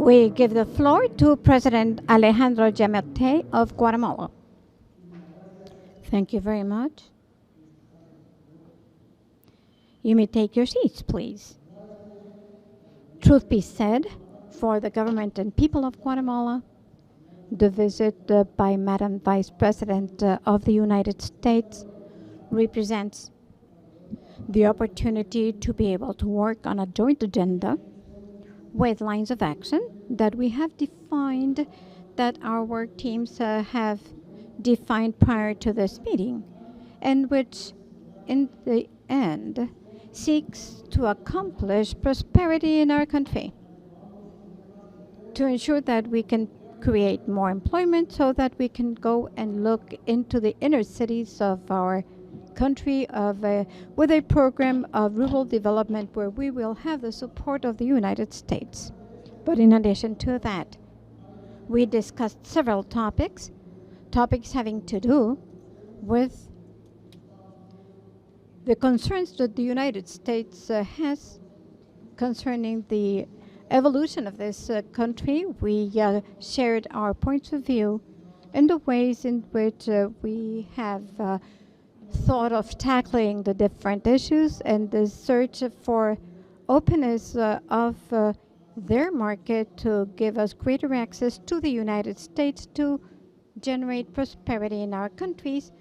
We give the floor to President Alejandro Giammattei of Guatemala. Thank you very much. You may take your seats, please. Truth be said, for the government and people of Guatemala, the visit by Madam Vice President of the United States represents the opportunity to be able to work on a joint agenda with lines of action that we have defined, that our work teams have defined prior to this meeting, and which in the end seeks to accomplish prosperity in our country, to ensure that we can create more employment so that we can go and look into the inner cities of our country with a program of rural development where we will have the support of the United States. But in addition to that, we discussed several topics having to do with the concerns that the United States has concerning the evolution of this country. We shared our points of view and the ways in which we have thought of tackling the different issues and the search for openness of their market to give us greater access to the United States to generate prosperity in our countries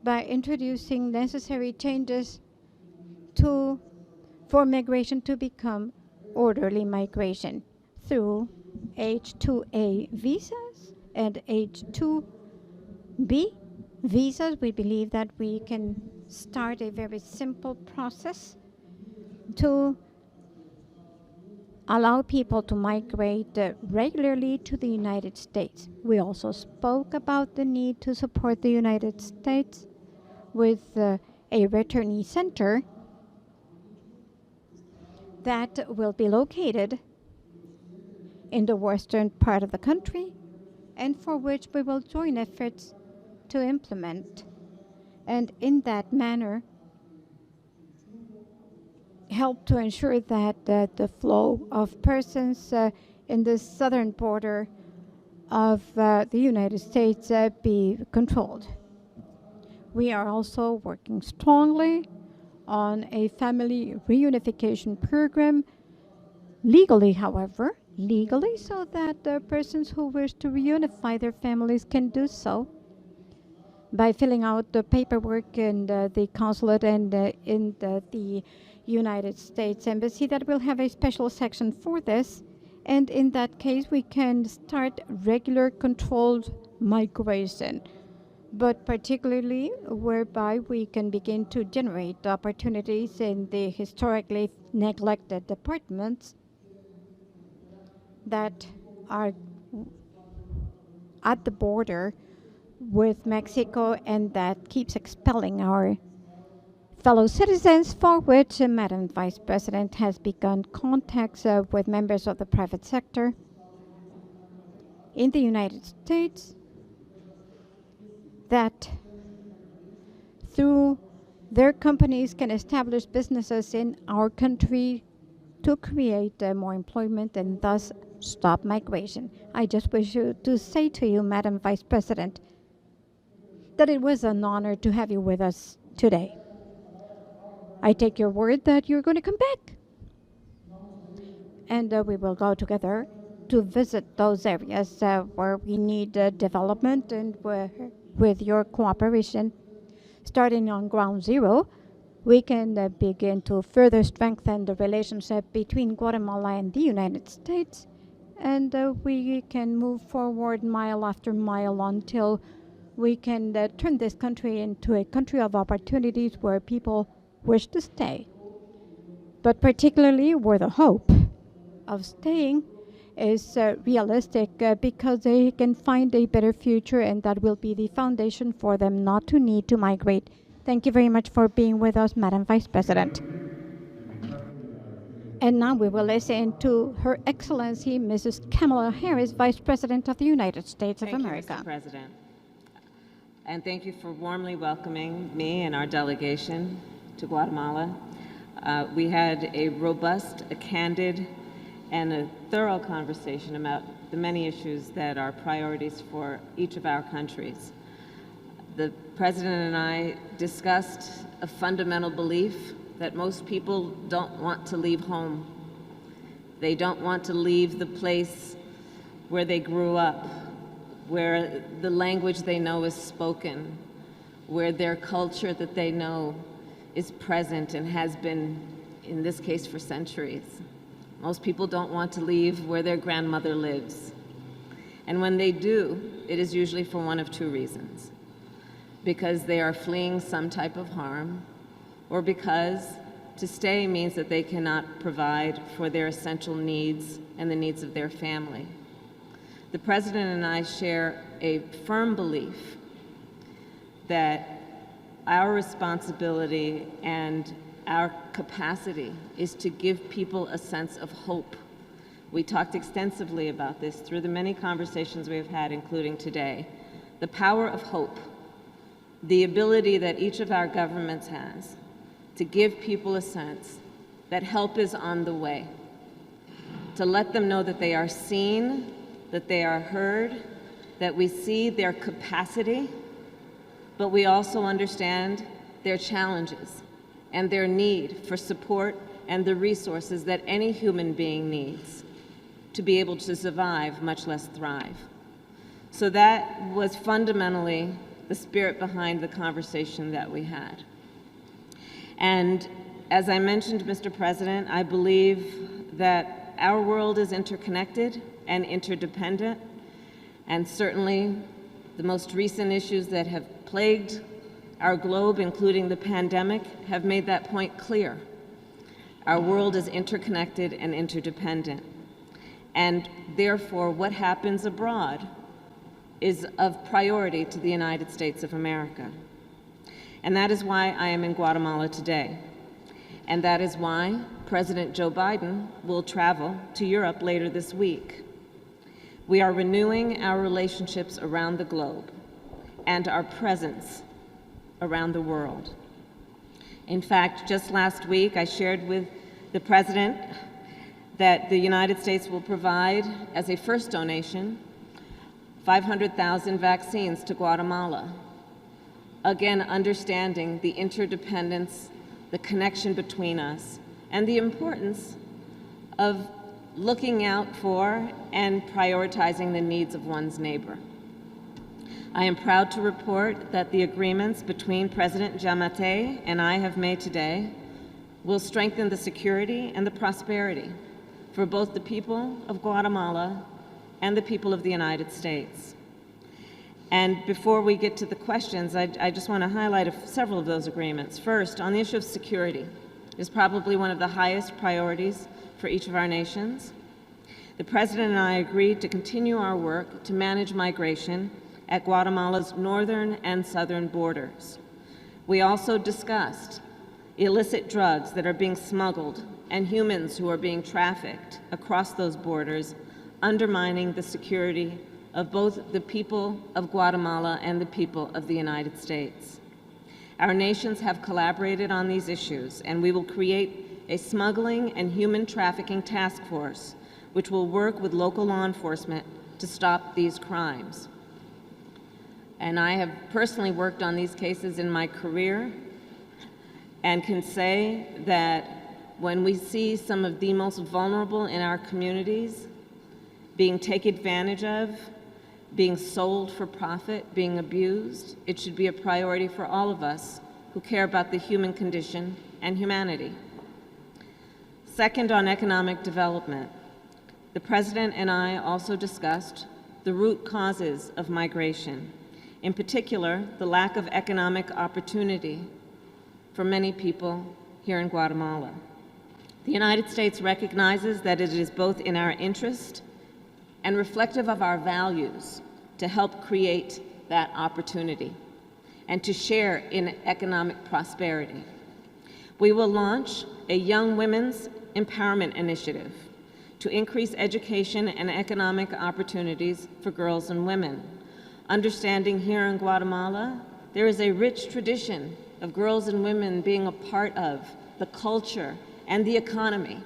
by introducing necessary changes for migration to become orderly migration through H-2A visas and H-2B visas. We believe that we can start a very simple process to allow people to migrate regularly to the United States. We also spoke about the need to support the United States with a returnee center that will be located in the western part of the country, and for which we will join efforts to implement, and in that manner help to ensure that the flow of persons in the southern border of the United States be controlled. We are also working strongly on a family reunification program, legally, however, so that the persons who wish to reunify their families can do so by filling out the paperwork in the consulate and in the United States Embassy. That will have a special section for this, and in that case we can start regular controlled migration, but particularly whereby we can begin to generate opportunities in the historically neglected departments that are at the border with Mexico and that keeps expelling our fellow citizens, for which Madam Vice President has begun contacts with members of the private sector in the United States that through their companies can establish businesses in our country to create more employment and thus stop migration. I just wish to say to you, Madam Vice President, that it was an honor to have you with us today. I take your word that you're going to come back, and we will go together to visit those areas where we need development, and with your cooperation, starting on ground zero, we can begin to further strengthen the relationship between Guatemala and the United States, and we can move forward mile after mile until we can turn this country into a country of opportunities where people wish to stay, but particularly where the hope of staying is realistic because they can find a better future, and that will be the foundation for them not to need to migrate. Thank you very much for being with us, Madam Vice President. And now we will listen to Her Excellency Mrs. Kamala Harris, Vice President of the United States of America. Thank you, Mr. President. And thank you for warmly welcoming me and our delegation to Guatemala. We had a robust, a candid, and a thorough conversation about the many issues that are priorities for each of our countries. The President and I discussed a fundamental belief that most people don't want to leave home. They don't want to leave the place where they grew up, where the language they know is spoken, where their culture that they know is present and has been, in this case, for centuries. Most people don't want to leave where their grandmother lives. And when they do, it is usually for one of two reasons. Because they are fleeing some type of harm, or because to stay means that they cannot provide for their essential needs and the needs of their family. The President and I share a firm belief that our responsibility and our capacity is to give people a sense of hope. We talked extensively about this through the many conversations we have had, including today. The power of hope, the ability that each of our governments has to give people a sense that help is on the way, to let them know that they are seen, that they are heard, that we see their capacity, but we also understand their challenges and their need for support and the resources that any human being needs to be able to survive, much less thrive. So that was fundamentally the spirit behind the conversation that we had. And as I mentioned, Mr. President, I believe that our world is interconnected and interdependent, and certainly the most recent issues that have plagued our globe, including the pandemic, have made that point clear. Our world is interconnected and interdependent, and therefore what happens abroad is of priority to the United States of America. And that is why I am in Guatemala today. And that is why President Joe Biden will travel to Europe later this week. We are renewing our relationships around the globe and our presence around the world. In fact, just last week, I shared with the President that the United States will provide, as a first donation, 500,000 vaccines to Guatemala. Again, understanding the interdependence, the connection between us, and the importance of looking out for and prioritizing the needs of one's neighbor. I am proud to report that the agreements between President Giammattei and I have made today will strengthen the security and the prosperity for both the people of Guatemala and the people of the United States. And before we get to the questions, I just want to highlight several of those agreements. First, on the issue of security, is probably one of the highest priorities for each of our nations. The President and I agreed to continue our work to manage migration at Guatemala's northern and southern borders. We also discussed illicit drugs that are being smuggled and humans who are being trafficked across those borders, undermining the security of both the people of Guatemala and the people of the United States. Our nations have collaborated on these issues, and we will create a smuggling and human trafficking task force, which will work with local law enforcement to stop these crimes. And I have personally worked on these cases in my career and can say that when we see some of the most vulnerable in our communities being taken advantage of, being sold for profit, being abused, it should be a priority for all of us who care about the human condition and humanity. Second, on economic development, the President and I also discussed the root causes of migration, in particular, the lack of economic opportunity for many people here in Guatemala. The United States recognizes that it is both in our interest and reflective of our values to help create that opportunity and to share in economic prosperity. We will launch a Young Women's Empowerment Initiative to increase education and economic opportunities for girls and women. Understanding here in Guatemala, there is a rich tradition of girls and women being a part of the culture and the economy,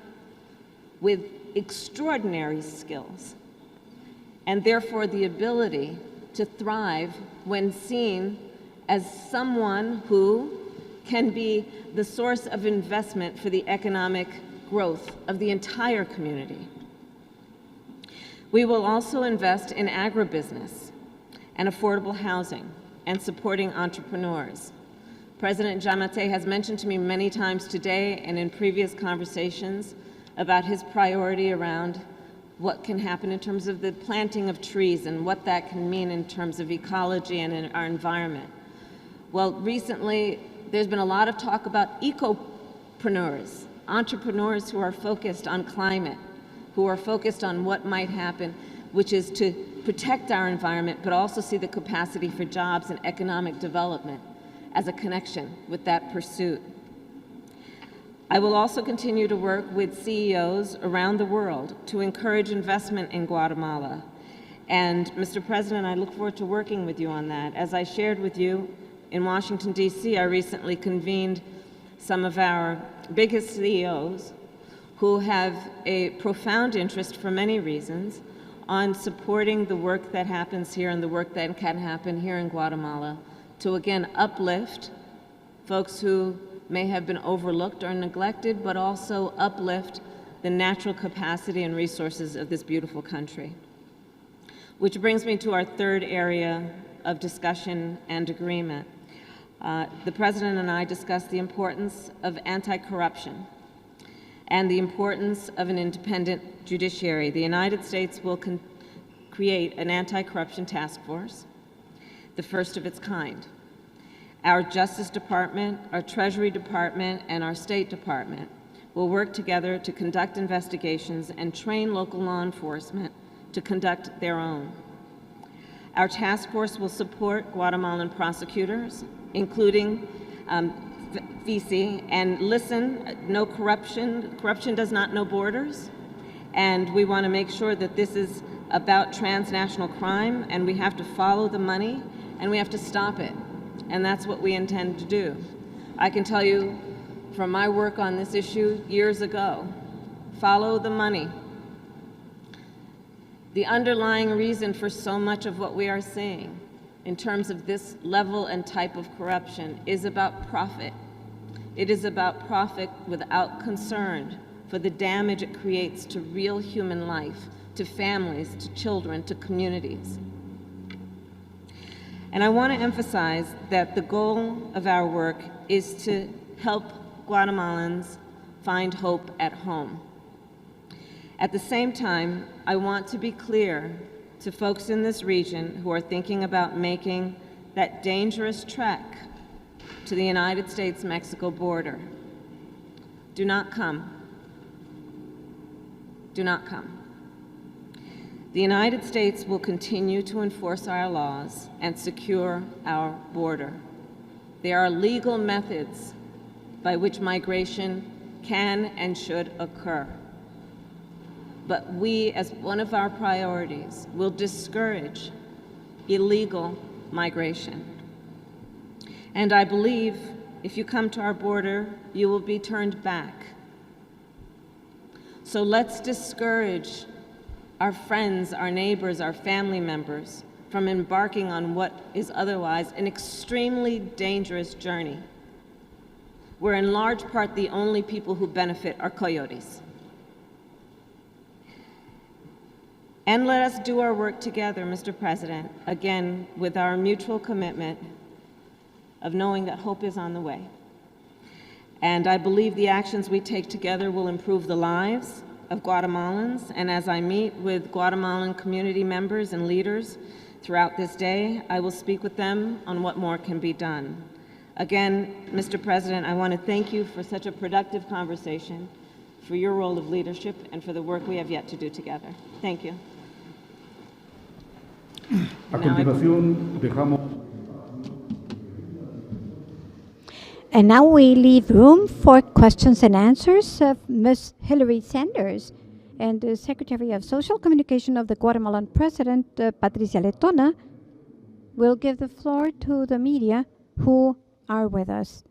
with extraordinary skills, and therefore the ability to thrive when seen as someone who can be the source of investment for the economic growth of the entire community. We will also invest in agribusiness and affordable housing and supporting entrepreneurs. President Giammattei has mentioned to me many times today and in previous conversations about his priority around what can happen in terms of the planting of trees and what that can mean in terms of ecology and in our environment. Well, recently, there's been a lot of talk about ecopreneurs, entrepreneurs who are focused on climate, who are focused on what might happen, which is to protect our environment, but also see the capacity for jobs and economic development as a connection with that pursuit. I will also continue to work with CEOs around the world to encourage investment in Guatemala. And Mr. President, I look forward to working with you on that. As I shared with you in Washington, D.C., I recently convened some of our biggest CEOs who have a profound interest, for many reasons, on supporting the work that happens here and the work that can happen here in Guatemala to, again, uplift folks who may have been overlooked or neglected, but also uplift the natural capacity and resources of this beautiful country. Which brings me to our third area of discussion and agreement. The President and I discussed the importance of anti-corruption and the importance of an independent judiciary. The United States will create an anti-corruption task force, the first of its kind. Our Justice Department, our Treasury Department, and our State Department will work together to conduct investigations and train local law enforcement to conduct their own. Our task force will support Guatemalan prosecutors, including FICI, and listen, no corruption. Corruption does not know borders, and we want to make sure that this is about transnational crime, and we have to follow the money, and we have to stop it. And that's what we intend to do. I can tell you from my work on this issue years ago, follow the money. The underlying reason for so much of what we are seeing in terms of this level and type of corruption is about profit. It is about profit without concern for the damage it creates to real human life, to families, to children, to communities. And I want to emphasize that the goal of our work is to help Guatemalans find hope at home. At the same time, I want to be clear to folks in this region who are thinking about making that dangerous trek to the United States-Mexico border. Do not come. Do not come. The United States will continue to enforce our laws and secure our border. There are legal methods by which migration can and should occur. But we, as one of our priorities, will discourage illegal migration. And I believe if you come to our border, you will be turned back. So let's discourage our friends, our neighbors, our family members from embarking on what is otherwise an extremely dangerous journey, where in large part the only people who benefit are coyotes. And let us do our work together, Mr. President, again, with our mutual commitment of knowing that hope is on the way. And I believe the actions we take together will improve the lives of Guatemalans, and as I meet with Guatemalan community members and leaders throughout this day, I will speak with them on what more can be done. Again, Mr. President, I want to thank you for such a productive conversation, for your role of leadership, and for the work we have yet to do together. Thank you. A continuación, dejamos. And now we leave room for questions and answers of Ms. Hilary Sanders. And the Secretary of Social Communication of the Guatemalan President, Patricia Letona, will give the floor to the media who are with us.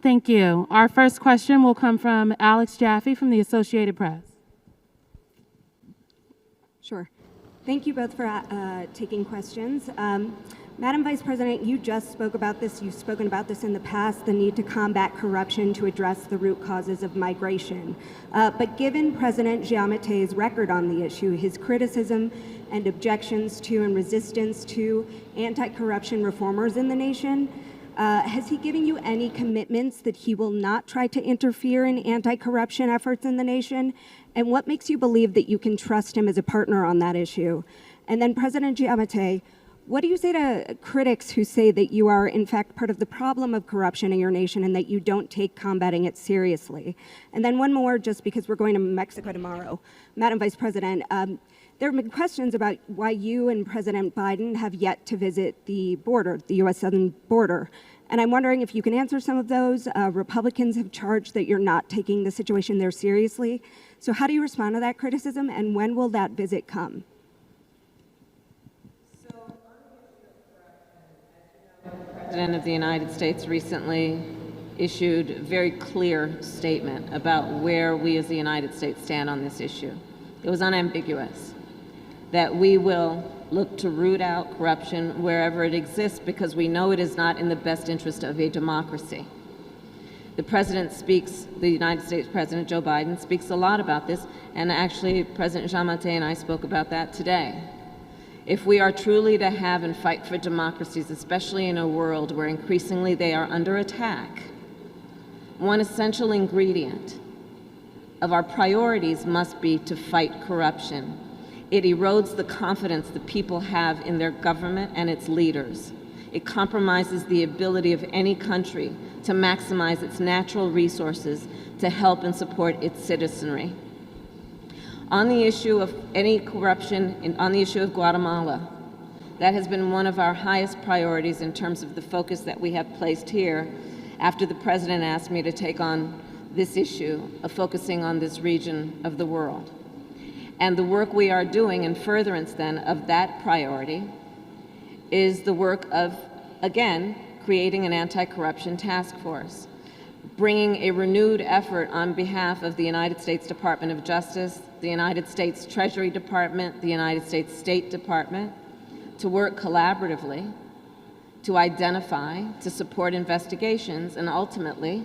Thank you. Our first question will come from Alex Jaffe from the Associated Press. Sure. Thank you both for taking questions. Madam Vice President, you just spoke about this. You've spoken about this in the past, the need to combat corruption to address the root causes of migration. But given President Giammattei's record on the issue, his criticism and objections to and resistance to anti-corruption reformers in the nation, has he given you any commitments that he will not try to interfere in anti-corruption efforts in the nation? And what makes you believe that you can trust him as a partner on that issue? And then President Giammattei, what do you say to critics who say that you are, in fact, part of the problem of corruption in your nation and that you don't take combating it seriously? And then one more, just because we're going to Mexico tomorrow. Madam Vice President, there have been questions about why you and President Biden have yet to visit the border, the U.S. southern border. And I'm wondering if you can answer some of those. Republicans have charged that you're not taking the situation there seriously. So how do you respond to that criticism, and when will that visit come? The President of the United States recently issued a very clear statement about where we as the United States stand on this issue. It was unambiguous that we will look to root out corruption wherever it exists because we know it is not in the best interest of a democracy. The President speaks, the United States President Joe Biden speaks a lot about this, and actually President Giammattei and I spoke about that today. If we are truly to have and fight for democracies, especially in a world where increasingly they are under attack, one essential ingredient of our priorities must be to fight corruption. It erodes the confidence the people have in their government and its leaders. It compromises the ability of any country to maximize its natural resources to help and support its citizenry. On the issue of any corruption, on the issue of Guatemala, that has been one of our highest priorities in terms of the focus that we have placed here after the President asked me to take on this issue of focusing on this region of the world. And the work we are doing in furtherance then of that priority is the work of, again, creating an anti-corruption task force, bringing a renewed effort on behalf of the United States Department of Justice, the United States Treasury Department, the United States State Department, to work collaboratively to identify, to support investigations, and ultimately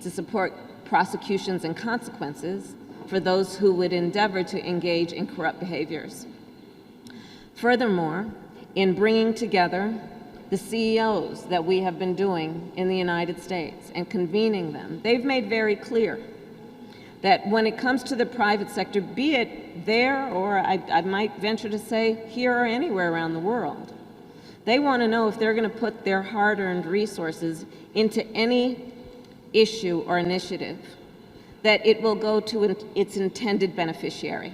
to support prosecutions and consequences for those who would endeavor to engage in corrupt behaviors. Furthermore, in bringing together the CEOs that we have been doing in the United States and convening them, they've made very clear that when it comes to the private sector, be it there or I might venture to say here or anywhere around the world, they want to know if they're going to put their hard-earned resources into any issue or initiative, that it will go to its intended beneficiary.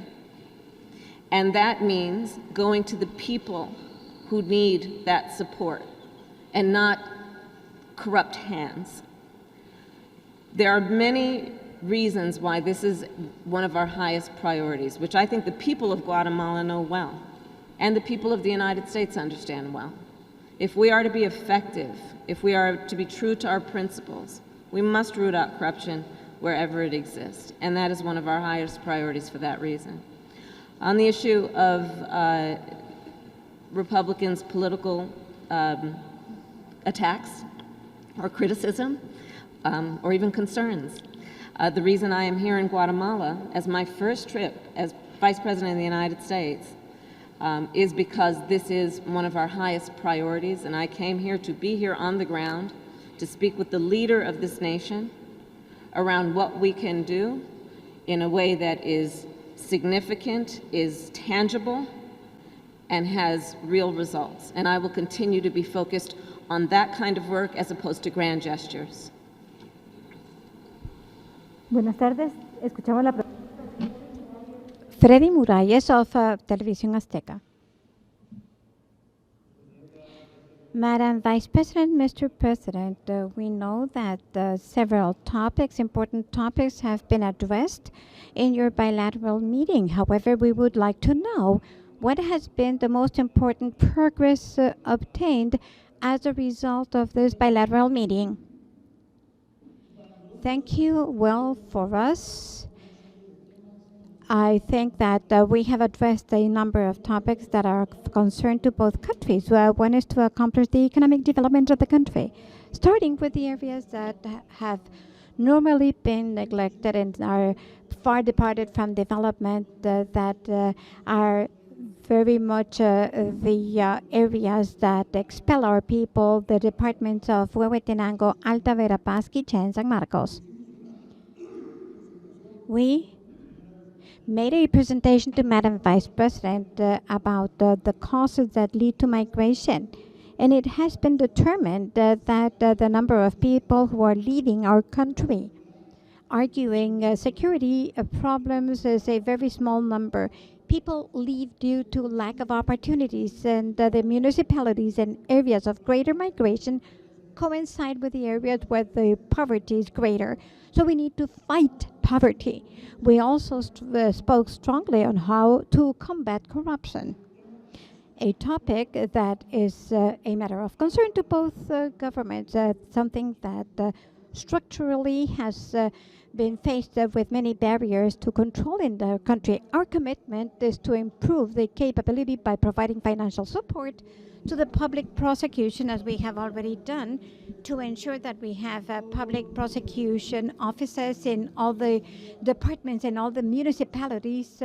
And that means going to the people who need that support and not corrupt hands. There are many reasons why this is one of our highest priorities, which I think the people of Guatemala know well, and the people of the United States understand well. If we are to be effective, if we are to be true to our principles, we must root out corruption wherever it exists, and that is one of our highest priorities for that reason. On the issue of Republicans' political attacks or criticism or even concerns, the reason I am here in Guatemala as my first trip as Vice President of the United States is because this is one of our highest priorities, and I came here to be here on the ground to speak with the leader of this nation around what we can do in a way that is significant, is tangible, and has real results. And I will continue to be focused on that kind of work as opposed to grand gestures. Buenas tardes, escuchamos la Freddy Muralles of Televisión Azteca. Madam Vice President, Mr. President, we know that several topics, important topics, have been addressed in your bilateral meeting. However, we would like to know what has been the most important progress obtained as a result of this bilateral meeting. Thank you. Well, for us, I think that we have addressed a number of topics that are of concern to both countries. One is to accomplish the economic development of the country, starting with the areas that have normally been neglected and are far departed from development, that are very much the areas that expel our people, the departments of Huehuetenango, Alta Verapaz, Quiché, and San Marcos. We made a presentation to Madam Vice President about the causes that lead to migration. And it has been determined that the number of people who are leaving our country, arguing security problems, is a very small number. People leave due to lack of opportunities, and the municipalities and areas of greater migration coincide with the areas where the poverty is greater. So we need to fight poverty. We also spoke strongly on how to combat corruption, a topic that is a matter of concern to both governments, something that structurally has been faced with many barriers to control in the country. Our commitment is to improve the capability by providing financial support to the public prosecution, as we have already done, to ensure that we have public prosecution offices in all the departments and all the municipalities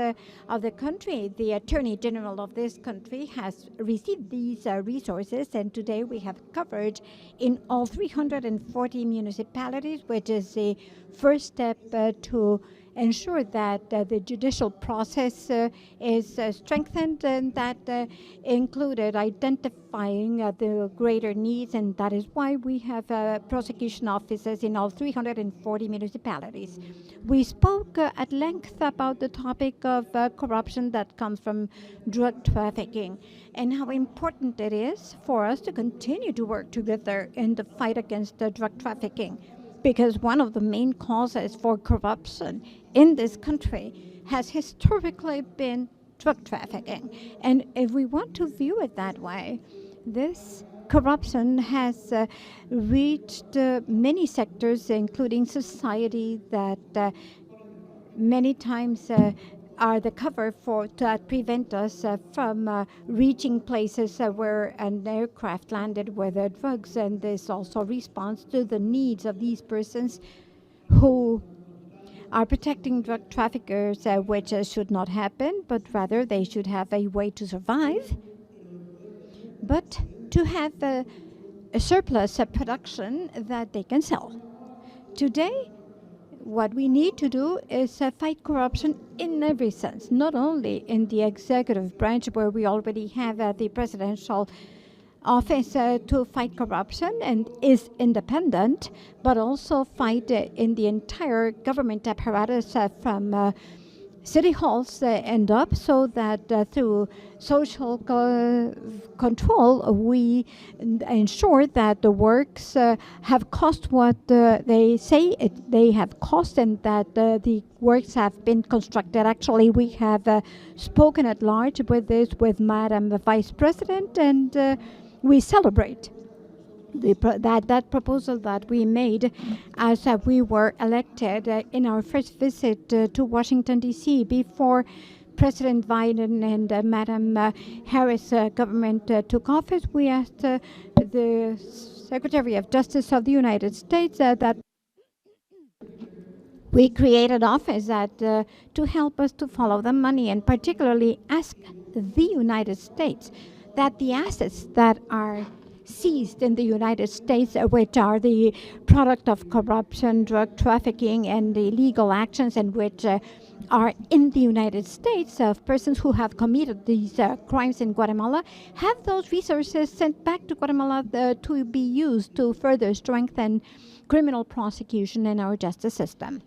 of the country. The Attorney General of this country has received these resources, and today we have coverage in all 340 municipalities, which is the first step to ensure that the judicial process is strengthened, and that included identifying the greater needs, and that is why we have prosecution offices in all 340 municipalities. We spoke at length about the topic of corruption that comes from drug trafficking and how important it is for us to continue to work together in the fight against drug trafficking, because one of the main causes for corruption in this country has historically been drug trafficking. And if we want to view it that way, this corruption has reached many sectors, including society, that many times are the cover for that prevent us from reaching places where an aircraft landed with drugs. And this also responds to the needs of these persons who are protecting drug traffickers, which should not happen, but rather they should have a way to survive, but to have a surplus production that they can sell. Today, what we need to do is fight corruption in every sense, not only in the executive branch, where we already have the presidential office to fight corruption and is independent, but also fight in the entire government apparatus from city halls and up, so that through social control we ensure that the works have cost what they say they have cost, and that the works have been constructed. Actually, we have spoken at large with this with Madam the Vice President, and we celebrate that proposal that we made as we were elected in our first visit to Washington, D.C. before President Biden and Madam Harris government took office. We asked the Secretary of Justice of the United States that we create an office that to help us to follow the money, and particularly ask the United States that the assets that are seized in the United States, which are the product of corruption, drug trafficking, and illegal actions, and which are in the United States of persons who have committed these crimes in Guatemala, have those resources sent back to Guatemala to be used to further strengthen criminal prosecution in our justice system.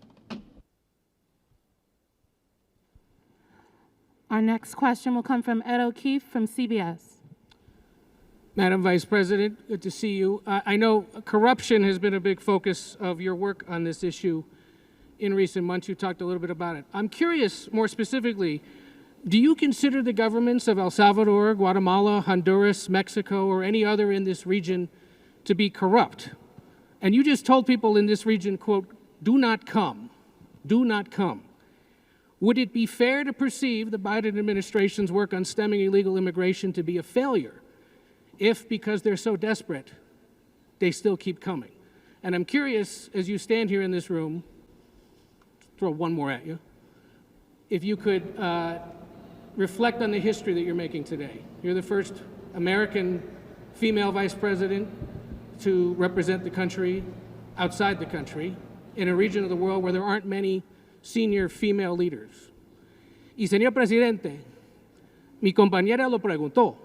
Our next question will come from Ed O'Keefe from CBS. Madam Vice President, good to see you. I know corruption has been a big focus of your work on this issue in recent months. You talked a little bit about it. I'm curious, more specifically, do you consider the governments of El Salvador, Guatemala, Honduras, Mexico, or any other in this region to be corrupt? And you just told people in this region, quote, do not come. Do not come. Would it be fair to perceive the Biden administration's work on stemming illegal immigration to be a failure if, because they're so desperate, they still keep coming? And I'm curious, as you stand here in this room, throw one more at you, if you could reflect on the history that you're making today. You're the first American female vice president to represent the country outside the country in a region of the world where there aren't many senior female leaders. Y señor presidente, mi compañera lo preguntó.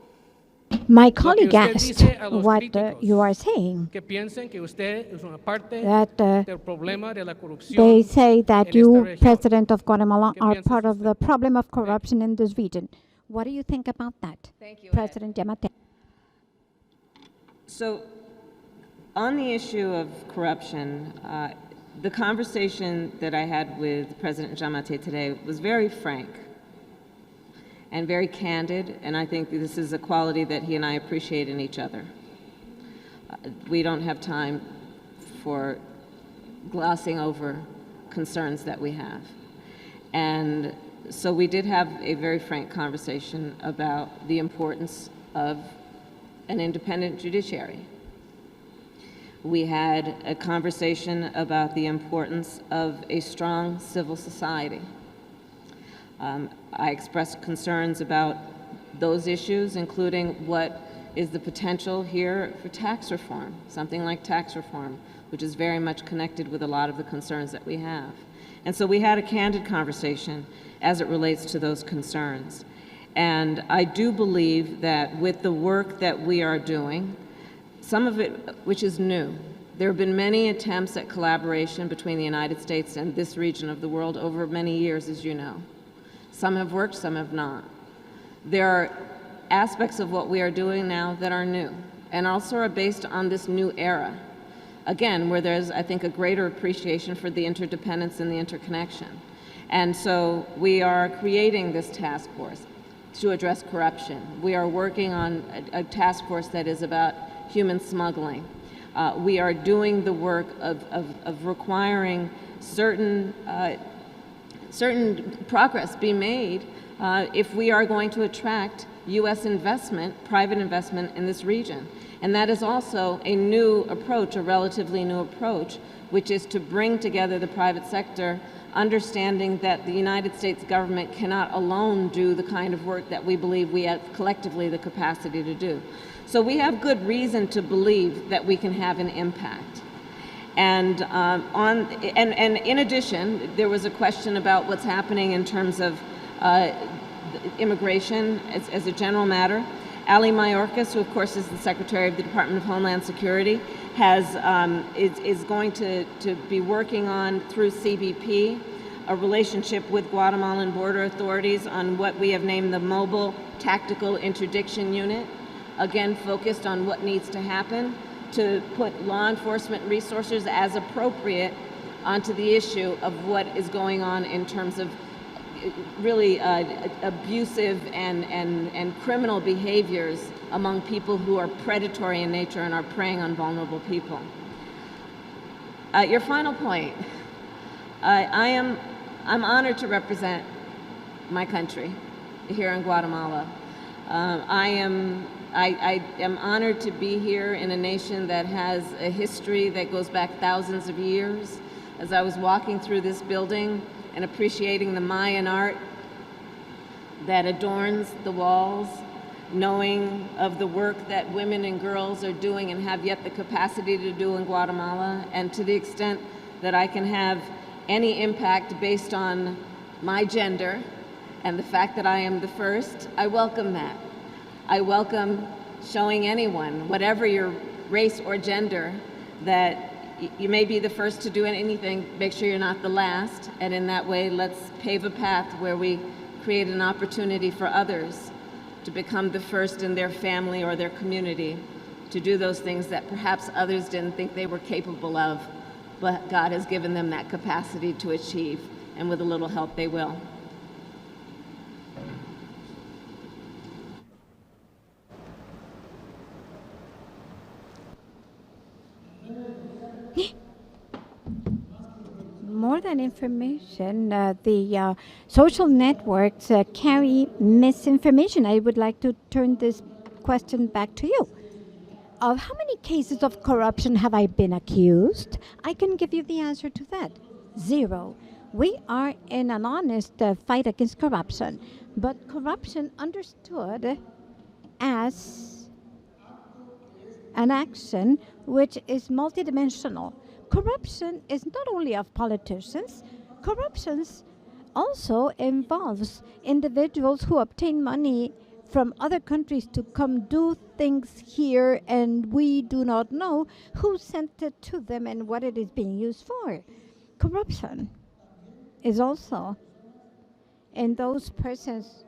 My colleague usted asked dice a los what críticos you are saying, Que piensen que usted es una parte that del problema de la corrupción they say that en esta you, región. President of Guatemala, ¿Qué are piensas part of usted? the problem of corruption in this region. What do you think about that, Thank you, Ed. President Giammattei? So, on the issue of corruption, the conversation that I had with President Giammattei today was very frank and very candid, and I think this is a quality that he and I appreciate in each other. We don't have time for glossing over concerns that we have. And so we did have a very frank conversation about the importance of an independent judiciary. We had a conversation about the importance of a strong civil society. I expressed concerns about those issues, including what is the potential here for tax reform, something like tax reform, which is very much connected with a lot of the concerns that we have. And so we had a candid conversation as it relates to those concerns. And I do believe that with the work that we are doing, some of it which is new, there have been many attempts at collaboration between the United States and this region of the world over many years, as you know. Some have worked, some have not. There are aspects of what we are doing now that are new and also are based on this new era. Again, where there's, I think, a greater appreciation for the interdependence and the interconnection. And so we are creating this task force to address corruption. We are working on a task force that is about human smuggling. We are doing the work of requiring certain progress be made if we are going to attract U.S. investment, private investment in this region. And that is also a new approach, a relatively new approach, which is to bring together the private sector, understanding that the United States government cannot alone do the kind of work that we believe we have collectively the capacity to do. So we have good reason to believe that we can have an impact. And in addition, there was a question about what's happening in terms of immigration as a general matter. Ali Mayorkas, who of course is the Secretary of the Department of Homeland Security, is going to be working on, through CBP, a relationship with Guatemalan border authorities on what we have named the Mobile Tactical Interdiction Unit, again focused on what needs to happen to put law enforcement resources as appropriate onto the issue of what is going on in terms of really abusive and criminal behaviors among people who are predatory in nature and are preying on vulnerable people. Your final point, I'm honored to represent my country here in Guatemala. I am honored to be here in a nation that has a history that goes back thousands of years. As I was walking through this building and appreciating the Mayan art that adorns the walls, knowing of the work that women and girls are doing and have yet the capacity to do in Guatemala, and to the extent that I can have any impact based on my gender and the fact that I am the first, I welcome that. I welcome showing anyone, whatever your race or gender, that you may be the first to do anything, make sure you're not the last, and in that way, let's pave a path where we create an opportunity for others to become the first in their family or their community to do those things that perhaps others didn't think they were capable of, but God has given them that capacity to achieve, and with a little help, they will. and information, the social networks carry misinformation. I would like to turn this question back to you. Of how many cases of corruption have I been accused? I can give you the answer to that. 0. We are in an honest fight against corruption, but corruption understood as an action which is multidimensional. Corruption is not only of politicians, corruption also involves individuals who obtain money from other countries to come do things here, and we do not know who sent it to them and what it is being used for. Corruption is also in those persons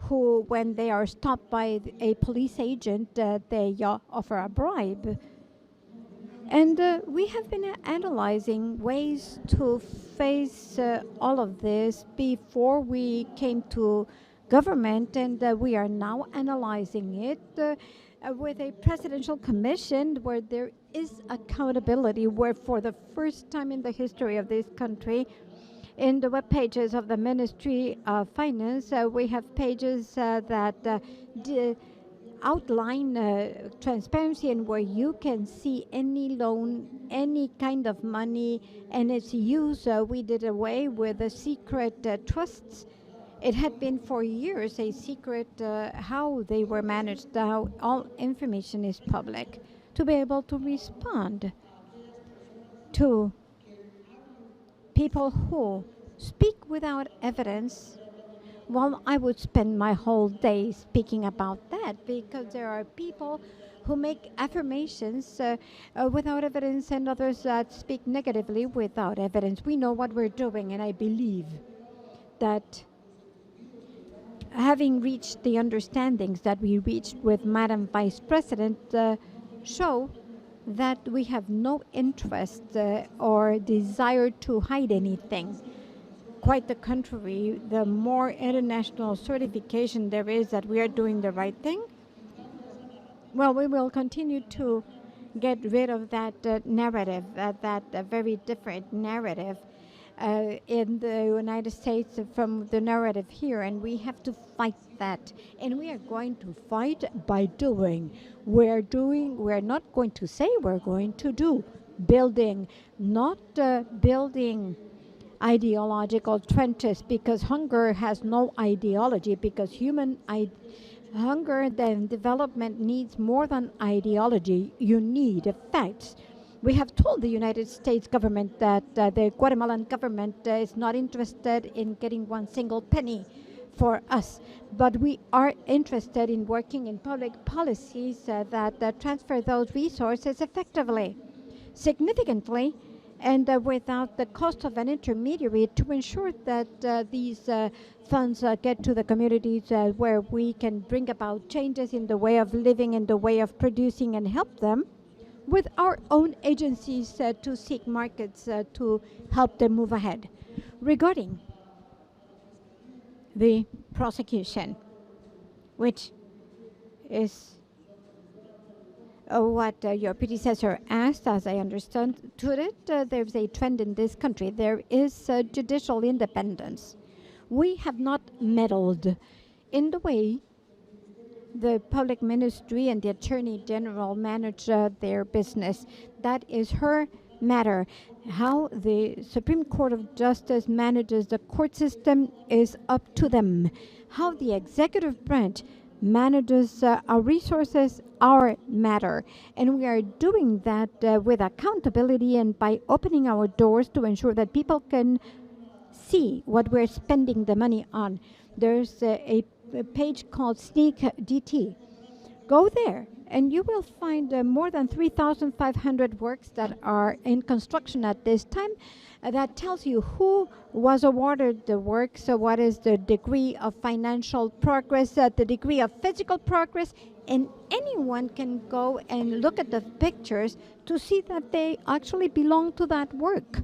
who, when they are stopped by a police agent, they offer a bribe. And we have been analyzing ways to face all of this before we came to government, and we are now analyzing it with a presidential commission where there is accountability, where for the first time in the history of this country, in the web pages of the Ministry of Finance, we have pages that outline transparency, and where you can see any loan, any kind of money, and its use. We did away with the secret trusts. It had been for years a secret how they were managed. Now all information is public to be able to respond to people who speak without evidence. Well, I would spend my whole day speaking about that, because there are people who make affirmations without evidence, and others that speak negatively without evidence. We know what we're doing, and I believe that having reached the understandings that we reached with Madam Vice President show that we have no interest or desire to hide anything. Quite the contrary, the more international certification there is that we are doing the right thing, well, we will continue to get rid of that narrative, that very different narrative in the United States from the narrative here, and we have to fight that. And we are going to fight by doing. We're not going to say, we're going to do. Building, not building ideological trenches, because hunger has no ideology, because hunger and development needs more than ideology. You need facts. We have told the United States government that the Guatemalan government is not interested in getting one single penny for us, but we are interested in working in public policies that transfer those resources effectively, significantly, and without the cost of an intermediary, to ensure that these funds get to the communities where we can bring about changes in the way of living, in the way of producing, and help them with our own agencies to seek markets to help them move ahead. Regarding the prosecution, which is what your predecessor asked, as I understood it, there's a trend in this country. There is judicial independence. We have not meddled in the way the public ministry and the attorney general manage their business. That is her matter. How the Supreme Court of Justice manages the court system is up to them. How the executive branch manages our resources, our matter. And we are doing that with accountability and by opening our doors to ensure that people can see what we're spending the money on. There's a page called Sneak DT. Go there and you will find more than 3,500 works that are in construction at this time. That tells you who was awarded the work, so what is the degree of financial progress, the degree of physical progress, and anyone can go and look at the pictures to see that they actually belong to that work.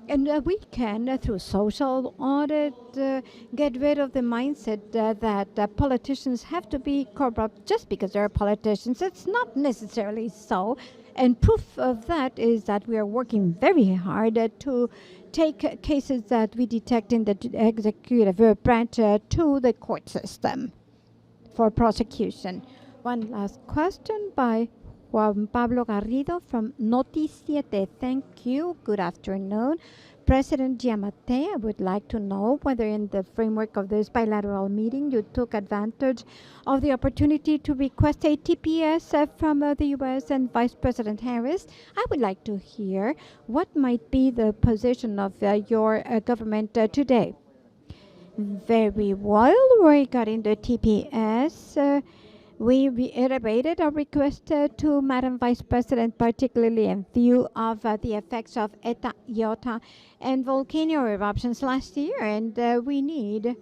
And we can, through social audit, get rid of the mindset that politicians have to be corrupt just because they're politicians. It's not necessarily so. And proof of that is that we are working very hard to take cases that we detect in the executive branch to the court system for prosecution. One last question by Juan Pablo Garrido from Noti7. Thank you. Good afternoon. President Giammattei, I would like to know whether in the framework of this bilateral meeting you took advantage of the opportunity to request a TPS from the U.S. and Vice President Harris. I would like to hear what might be the position of your government today. Very well. Regarding the TPS, we reiterated our request to Madam Vice President, particularly in view of the effects of Eta, Iota, and volcano eruptions last year, and we need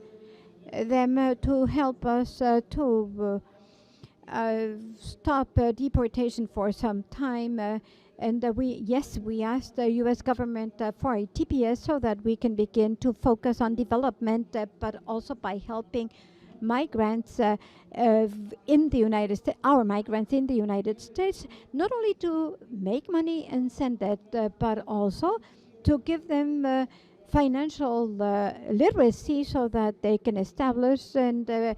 them to help us to stop deportation for some time. And we asked the U.S. government for a TPS so that we can begin to focus on development, but also by helping migrants in the United States, our migrants in the United States, not only to make money and send it, but also to give them financial literacy so that they can establish and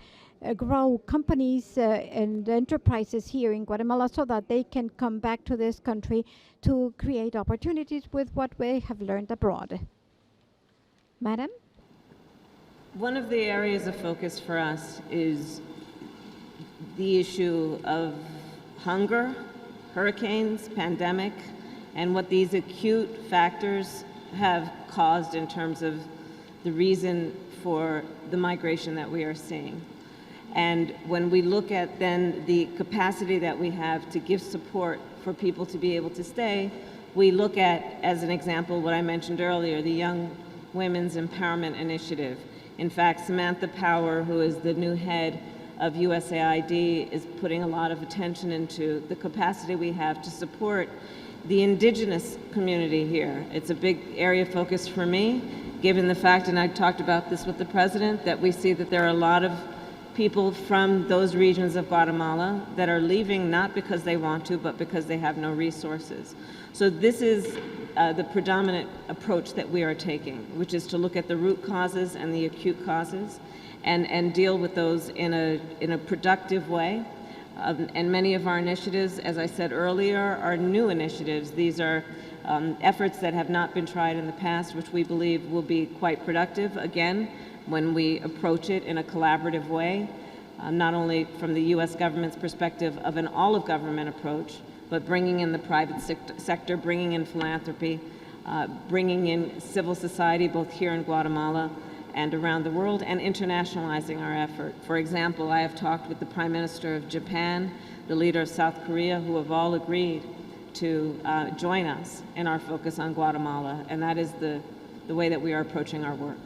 grow companies and enterprises here in Guatemala so that they can come back to this country to create opportunities with what we have learned abroad. Madam? One of the areas of focus for us is the issue of hunger, hurricanes, pandemic, and what these acute factors have caused in terms of the reason for the migration that we are seeing. And when we look at then the capacity that we have to give support for people to be able to stay, we look at, as an example, what I mentioned earlier, the Young Women's Empowerment Initiative. In fact, Samantha Power, who is the new head of USAID, is putting a lot of attention into the capacity we have to support the indigenous community here. It's a big area of focus for me, given the fact, and I talked about this with the president, that we see that there are a lot of people from those regions of Guatemala that are leaving not because they want to, but because they have no resources. So this is the predominant approach that we are taking, which is to look at the root causes and the acute causes and deal with those in a productive way. And many of our initiatives, as I said earlier, are new initiatives. These are efforts that have not been tried in the past, which we believe will be quite productive, again, when we approach it in a collaborative way, not only from the U.S. government's perspective of an all-of-government approach, but bringing in the private sector, bringing in philanthropy, bringing in civil society, both here in Guatemala and around the world, and internationalizing our effort. For example, I have talked with the Prime Minister of Japan, the leader of South Korea, who have all agreed to join us in our focus on Guatemala, and that is the way that we are approaching our work.